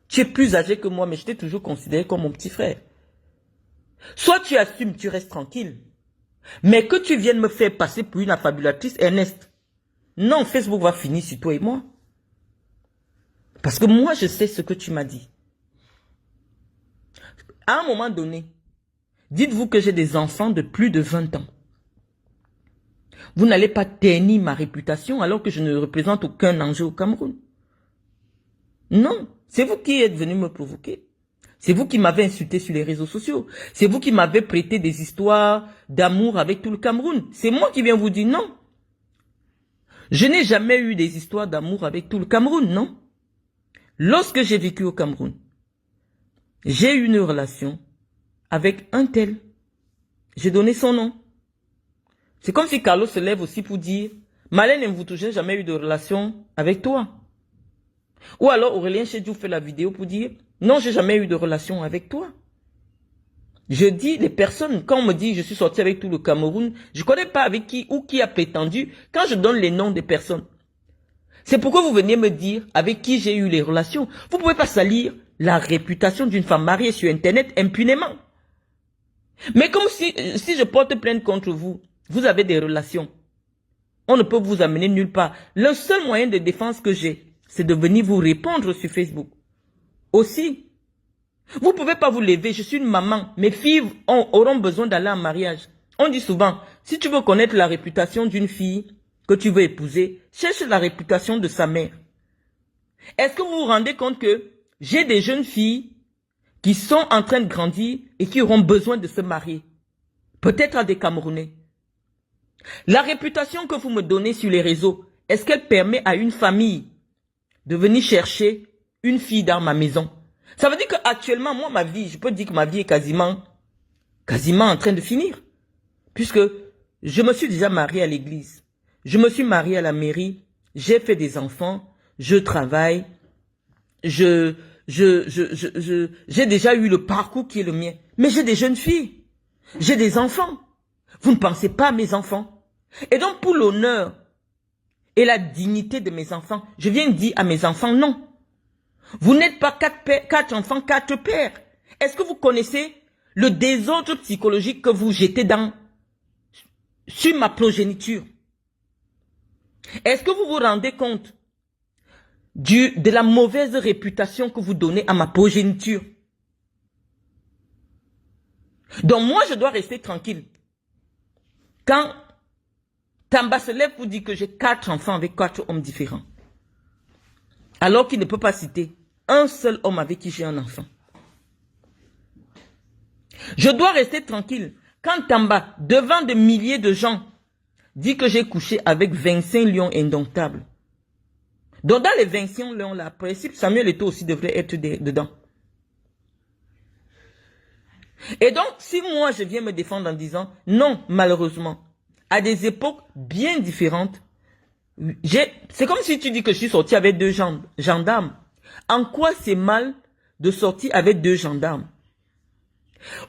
Tu es plus âgé que moi, mais je t'ai toujours considéré comme mon petit frère. Soit tu assumes, tu restes tranquille. Mais que tu viennes me faire passer pour une affabulatrice, Ernest. Non, Facebook va finir sur toi et moi. Parce que moi, je sais ce que tu m'as dit. À un moment donné, dites-vous que j'ai des enfants de plus de 20 ans. Vous n'allez pas ternir ma réputation alors que je ne représente aucun enjeu au Cameroun. Non, c'est vous qui êtes venu me provoquer. C'est vous qui m'avez insulté sur les réseaux sociaux. C'est vous qui m'avez prêté des histoires d'amour avec tout le Cameroun. C'est moi qui viens vous dire non. Je n'ai jamais eu des histoires d'amour avec tout le Cameroun, non. Lorsque j'ai vécu au Cameroun, j'ai eu une relation avec un tel. J'ai donné son nom. C'est comme si Carlos se lève aussi pour dire « Malène Mvoutou, j'ai jamais eu de relation avec toi. » Ou alors Aurélien Chedjou fait la vidéo pour dire « Non, j'ai jamais eu de relation avec toi. » Je dis, les personnes, quand on me dit « Je suis sorti avec tout le Cameroun », je ne connais pas avec qui ou qui a prétendu quand je donne les noms des personnes. C'est pourquoi vous venez me dire avec qui j'ai eu les relations. Vous ne pouvez pas salir la réputation d'une femme mariée sur Internet impunément. Mais comme si je porte plainte contre vous, vous avez des relations. On ne peut vous amener nulle part. Le seul moyen de défense que j'ai, c'est de venir vous répondre sur Facebook. Aussi, vous ne pouvez pas vous lever, je suis une maman. Mes filles auront besoin d'aller en mariage. On dit souvent, si tu veux connaître la réputation d'une fille que tu veux épouser, cherche la réputation de sa mère. Est-ce que vous vous rendez compte que j'ai des jeunes filles qui sont en train de grandir et qui auront besoin de se marier? Peut-être à des Camerounais. La réputation que vous me donnez sur les réseaux, est-ce qu'elle permet à une famille de venir chercher une fille dans ma maison? Ça veut dire qu'actuellement, moi, ma vie, je peux dire que ma vie est quasiment en train de finir. Puisque je me suis déjà marié à l'église. Je me suis marié à la mairie. J'ai fait des enfants. Je travaille. J'ai déjà eu le parcours qui est le mien. Mais j'ai des jeunes filles. J'ai des enfants. Vous ne pensez pas à mes enfants. Et donc, pour l'honneur et la dignité de mes enfants, je viens dire à mes enfants, non. Vous n'êtes pas 4 enfants, 4 pères. Est-ce que vous connaissez le désordre psychologique que vous jetez sur ma progéniture? Est-ce que vous vous rendez compte de la mauvaise réputation que vous donnez à ma progéniture? Donc moi, je dois rester tranquille. Quand Tamba se lève pour dire que j'ai 4 enfants avec 4 hommes différents, alors qu'il ne peut pas citer un seul homme avec qui j'ai un enfant. Je dois rester tranquille. Quand Tamba, devant des milliers de gens, dit que j'ai couché avec 25 lions indomptables. Donc dans les 25 lions là, principe Samuel Eto'o aussi devrait être dedans. Et donc, si moi je viens me défendre en disant, non, malheureusement, à des époques bien différentes, c'est comme si tu dis que je suis sorti avec 2 gendarmes. En quoi c'est mal de sortir avec 2 gendarmes?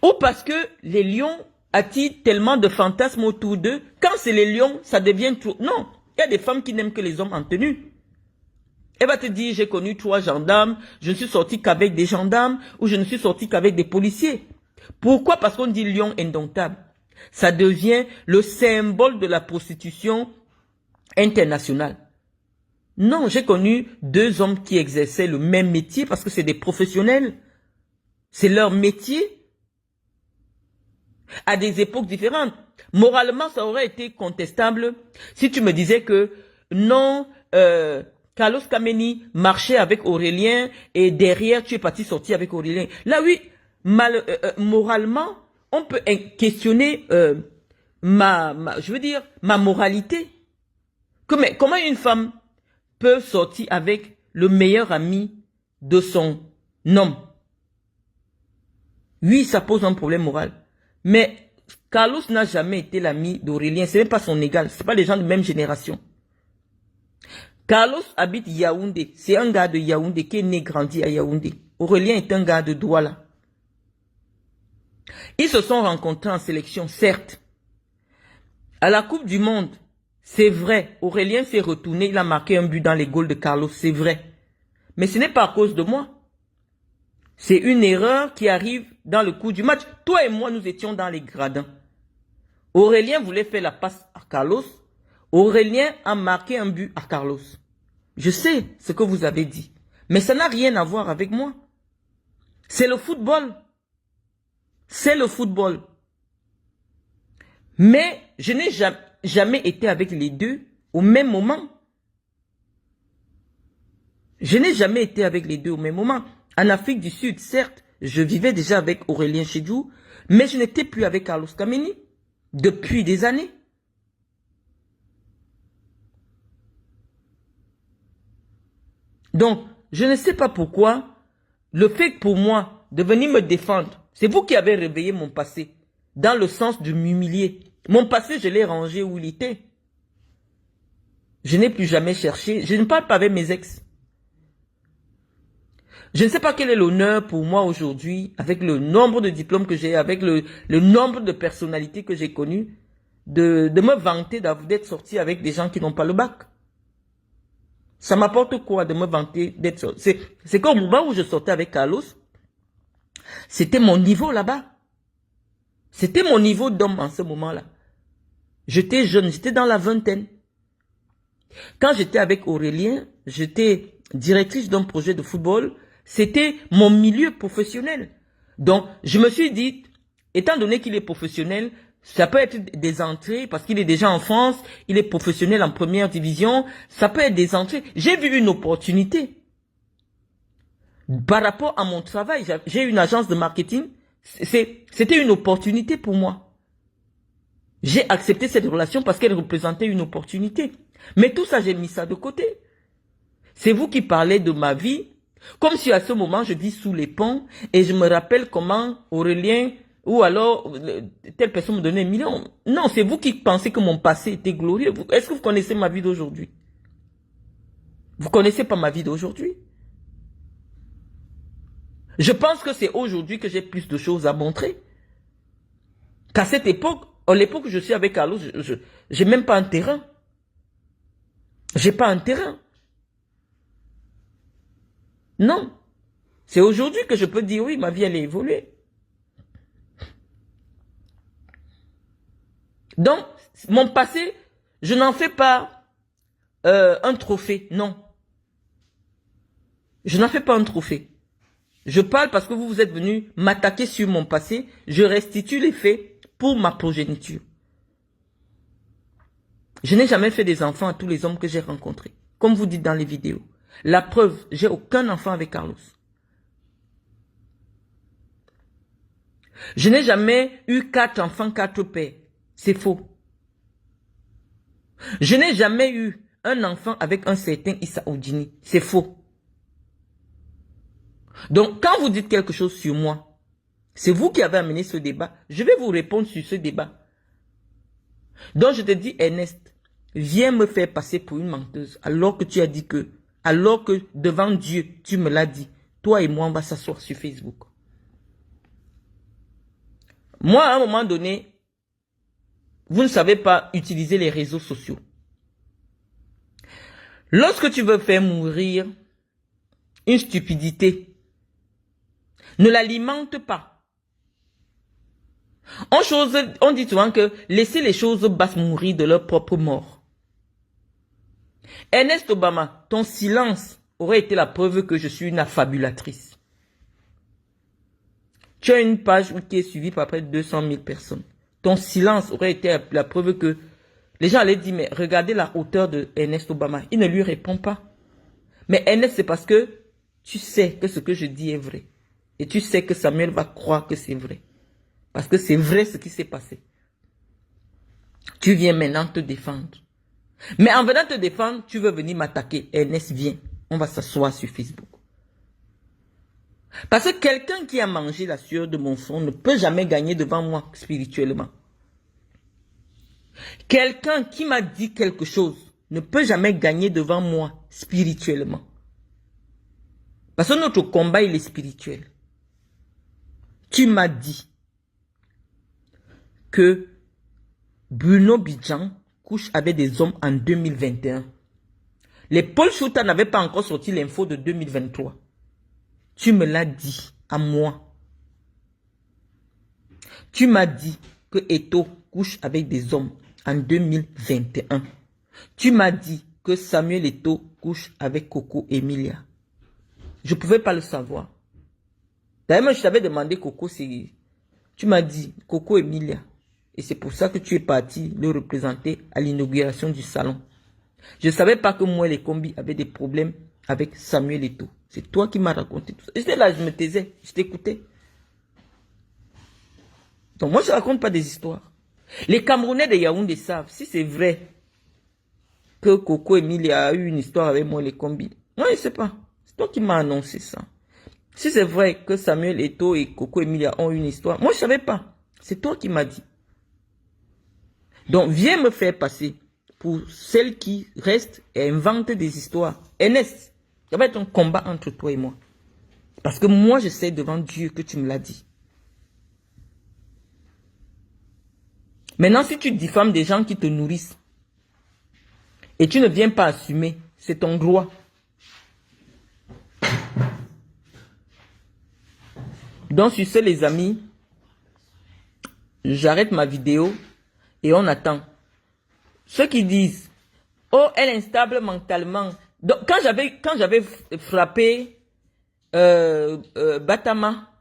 Ou parce que les lions attirent tellement de fantasmes autour d'eux, quand c'est les lions, ça devient trop... Non, il y a des femmes qui n'aiment que les hommes en tenue. Elle va te dire, j'ai connu 3 gendarmes, je ne suis sorti qu'avec des gendarmes, ou je ne suis sorti qu'avec des policiers. Pourquoi? Parce qu'on dit lion indomptable. Ça devient le symbole de la prostitution internationale. Non, j'ai connu 2 hommes qui exerçaient le même métier parce que c'est des professionnels. C'est leur métier. À des époques différentes. Moralement, ça aurait été contestable si tu me disais que non, Carlos Kameni marchait avec Aurélien et derrière tu es parti sortir avec Aurélien. Là oui, moralement, on peut questionner ma moralité. Comment une femme peut sortir avec le meilleur ami de son homme? Oui, ça pose un problème moral. Mais Carlos n'a jamais été l'ami d'Aurélien. Ce n'est pas son égal. Ce n'est pas les gens de même génération. Carlos habite Yaoundé. C'est un gars de Yaoundé qui est né grandi à Yaoundé. Aurélien est un gars de Douala. Ils se sont rencontrés en sélection, certes. À la Coupe du Monde, c'est vrai, Aurélien s'est retourné, il a marqué un but dans les goals de Carlos, c'est vrai. Mais ce n'est pas à cause de moi. C'est une erreur qui arrive dans le cours du match. Toi et moi, nous étions dans les gradins. Aurélien voulait faire la passe à Carlos. Aurélien a marqué un but à Carlos. Je sais ce que vous avez dit. Mais ça n'a rien à voir avec moi. C'est le football. C'est le football. Mais je n'ai jamais été avec les deux au même moment. Je n'ai jamais été avec les deux au même moment. En Afrique du Sud, certes, je vivais déjà avec Aurélien Chedjou, mais je n'étais plus avec Carlos Kameni depuis des années. Donc, je ne sais pas pourquoi, le fait pour moi de venir me défendre, c'est vous qui avez réveillé mon passé, dans le sens de m'humilier. Mon passé, je l'ai rangé où il était. Je n'ai plus jamais cherché, je ne parle pas avec mes ex. Je ne sais pas quel est l'honneur pour moi aujourd'hui, avec le nombre de diplômes que j'ai, avec le nombre de personnalités que j'ai connues, de me vanter d'être sorti avec des gens qui n'ont pas le bac. Ça m'apporte quoi de me vanter d'être sorti? C'est qu'au moment où je sortais avec Carlos, c'était mon niveau là-bas. C'était mon niveau d'homme en ce moment-là. J'étais jeune, j'étais dans la vingtaine. Quand j'étais avec Aurélien, j'étais directrice d'un projet de football. C'était mon milieu professionnel. Donc, je me suis dit, étant donné qu'il est professionnel, ça peut être des entrées, parce qu'il est déjà en France, il est professionnel en première division, ça peut être des entrées. J'ai vu une opportunité. Par rapport à mon travail, j'ai une agence de marketing, c'était une opportunité pour moi. J'ai accepté cette relation parce qu'elle représentait une opportunité. Mais tout ça, j'ai mis ça de côté. C'est vous qui parlez de ma vie, comme si à ce moment, je vis sous les ponts et je me rappelle comment Aurélien ou alors telle personne me donnait 1 million. Non, c'est vous qui pensez que mon passé était glorieux. Est-ce que vous connaissez ma vie d'aujourd'hui? Vous connaissez pas ma vie d'aujourd'hui? Je pense que c'est aujourd'hui que j'ai plus de choses à montrer. Qu'à cette époque, à l'époque où je suis avec Carlos, je n'ai même pas un terrain. J'ai pas un terrain. Non. C'est aujourd'hui que je peux dire oui, ma vie elle a évolué. Donc, mon passé, je n'en fais pas un trophée, non. Je n'en fais pas un trophée. Je parle parce que vous êtes venu m'attaquer sur mon passé. Je restitue les faits pour ma progéniture. Je n'ai jamais fait des enfants à tous les hommes que j'ai rencontrés. Comme vous dites dans les vidéos. La preuve, j'ai aucun enfant avec Carlos. Je n'ai jamais eu 4 enfants, 4 pères. C'est faux. Je n'ai jamais eu un enfant avec un certain Issa Oudjini. C'est faux. Donc, quand vous dites quelque chose sur moi, c'est vous qui avez amené ce débat. Je vais vous répondre sur ce débat. Donc, je te dis, Ernest, viens me faire passer pour une menteuse alors que tu as dit que, alors que devant Dieu, tu me l'as dit. Toi et moi, on va s'asseoir sur Facebook. Moi, à un moment donné, vous ne savez pas utiliser les réseaux sociaux. Lorsque tu veux faire mourir une stupidité, ne l'alimente pas. On dit souvent que laissez les choses basses mourir de leur propre mort. Ernest Obama, ton silence aurait été la preuve que je suis une affabulatrice. Tu as une page qui est suivie par près de 200 000 personnes. Ton silence aurait été la preuve que les gens allaient dire, mais regardez la hauteur de Ernest Obama. Il ne lui répond pas. Mais Ernest, c'est parce que tu sais que ce que je dis est vrai. Et tu sais que Samuel va croire que c'est vrai. Parce que c'est vrai ce qui s'est passé. Tu viens maintenant te défendre. Mais en venant te défendre, tu veux venir m'attaquer. Ernest, viens. On va s'asseoir sur Facebook. Parce que quelqu'un qui a mangé la sueur de mon front ne peut jamais gagner devant moi spirituellement. Quelqu'un qui m'a dit quelque chose ne peut jamais gagner devant moi spirituellement. Parce que notre combat, il est spirituel. Tu m'as dit que Bruno Bidjan couche avec des hommes en 2021. Les Paul Chouta n'avaient pas encore sorti l'info de 2023. Tu me l'as dit. à moi. Tu m'as dit que Eto couche avec des hommes en 2021. Tu m'as dit que Samuel Eto couche avec Coco Emilia. Je ne pouvais pas le savoir. D'ailleurs, je t'avais demandé Coco, c'est... Tu m'as dit Coco Emilia. Et c'est pour ça que tu es parti le représenter à l'inauguration du salon. Je ne savais pas que moi, les combis avaient des problèmes avec Samuel Eto. C'est toi qui m'as raconté tout ça. J'étais là, je me taisais, je t'écoutais. Donc moi, je ne raconte pas des histoires. Les Camerounais de Yaoundé savent, si c'est vrai que Coco Emilia a eu une histoire avec moi, les combis. Moi, je ne sais pas. C'est toi qui m'as annoncé ça. Si c'est vrai que Samuel Eto et Coco Emilia ont une histoire, moi, je ne savais pas. C'est toi qui m'as dit. Donc, viens me faire passer pour celle qui reste et invente des histoires. Ernest, ça va être un combat entre toi et moi. Parce que moi, je sais devant Dieu que tu me l'as dit. Maintenant, si tu diffames des gens qui te nourrissent et tu ne viens pas assumer, c'est ton droit. Donc, sur ce, les amis, j'arrête ma vidéo et on attend. Ceux qui disent, oh, elle est instable mentalement. Donc, quand j'avais frappé Batama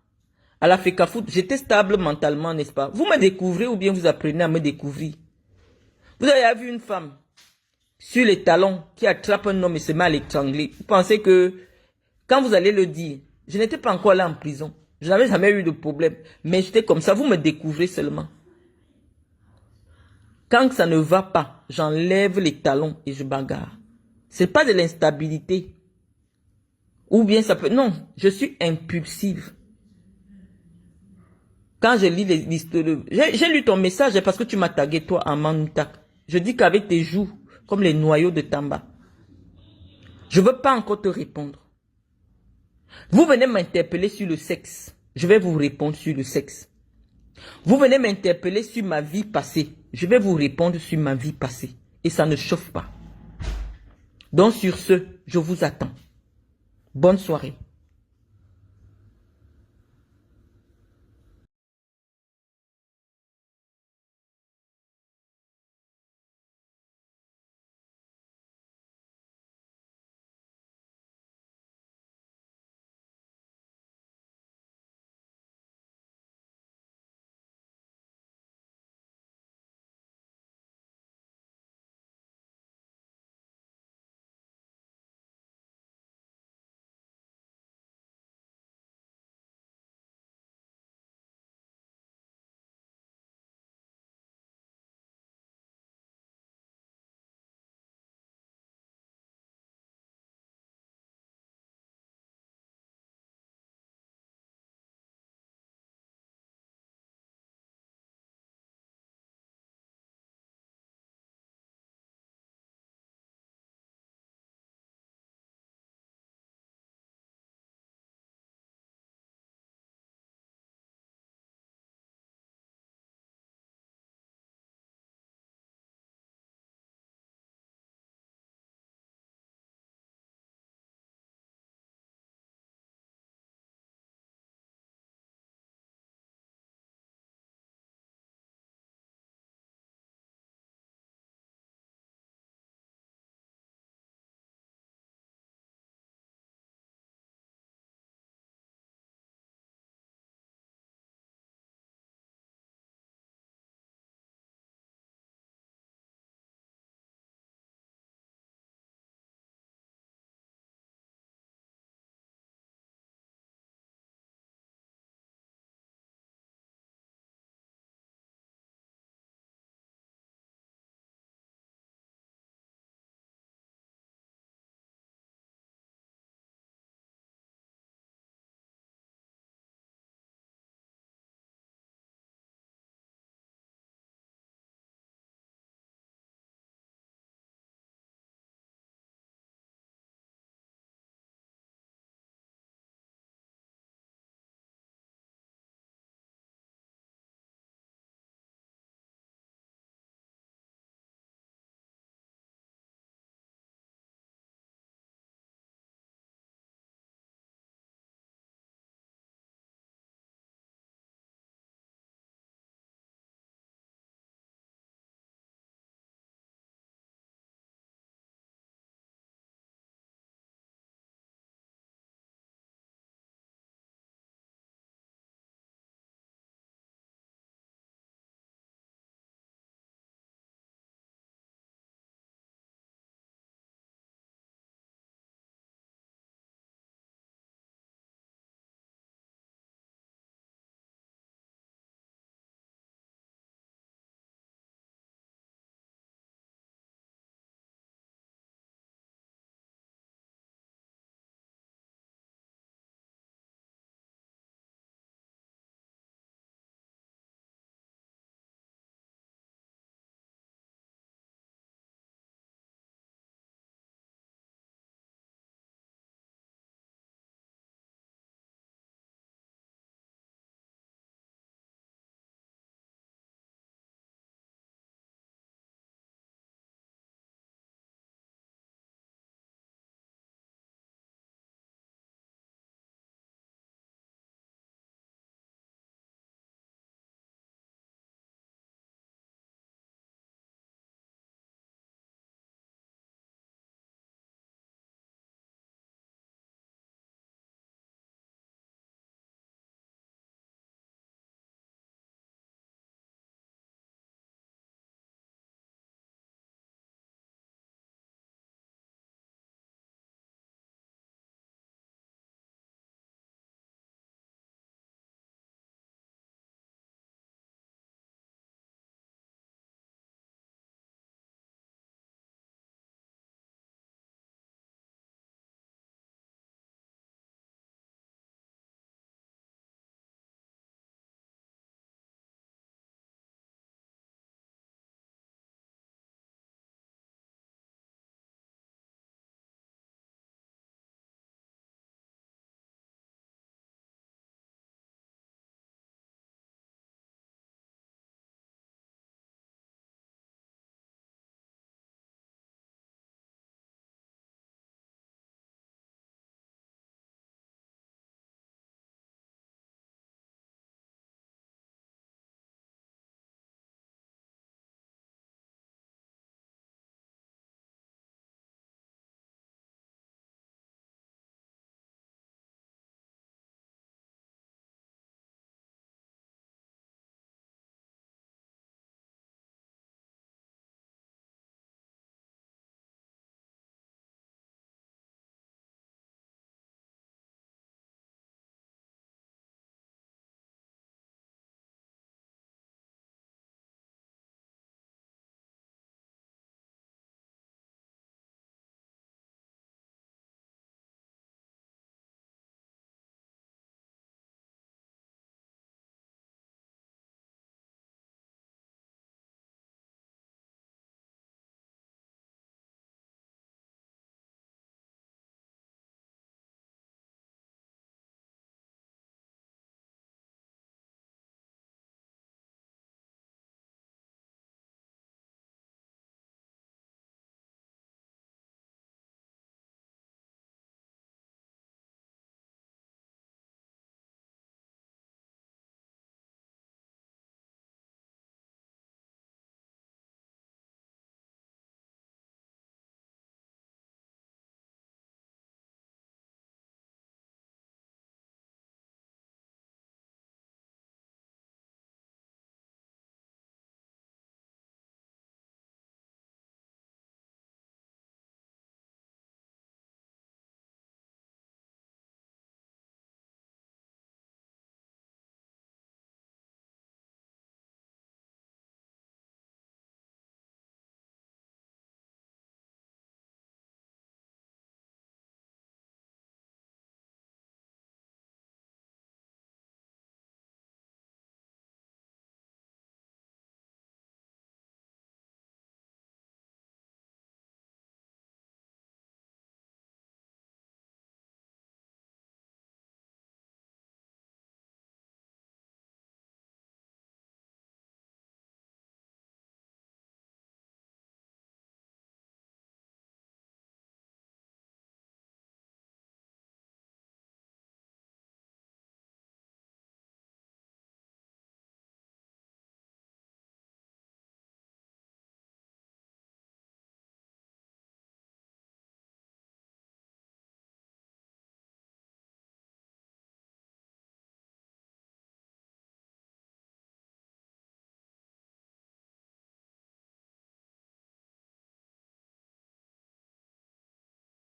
à la FECAFOOT, j'étais stable mentalement, n'est-ce pas? Vous me découvrez ou bien vous apprenez à me découvrir. Vous avez vu une femme sur les talons qui attrape un homme et se met à l'étrangler. Vous pensez que quand vous allez le dire, je n'étais pas encore là en prison. Je n'avais jamais eu de problème. Mais j'étais comme ça, vous me découvrez seulement. Quand ça ne va pas, j'enlève les talons et je bagarre. C'est pas de l'instabilité. Ou bien ça peut... Non, je suis impulsive. Quand je lis l'histoire... J'ai lu ton message parce que tu m'as tagué toi en Manoutak. Je dis qu'avec tes joues, comme les noyaux de Tamba. Je ne veux pas encore te répondre. Vous venez m'interpeller sur le sexe. Je vais vous répondre sur le sexe. Vous venez m'interpeller sur ma vie passée. Je vais vous répondre sur ma vie passée. Et ça ne chauffe pas. Donc sur ce, je vous attends. Bonne soirée.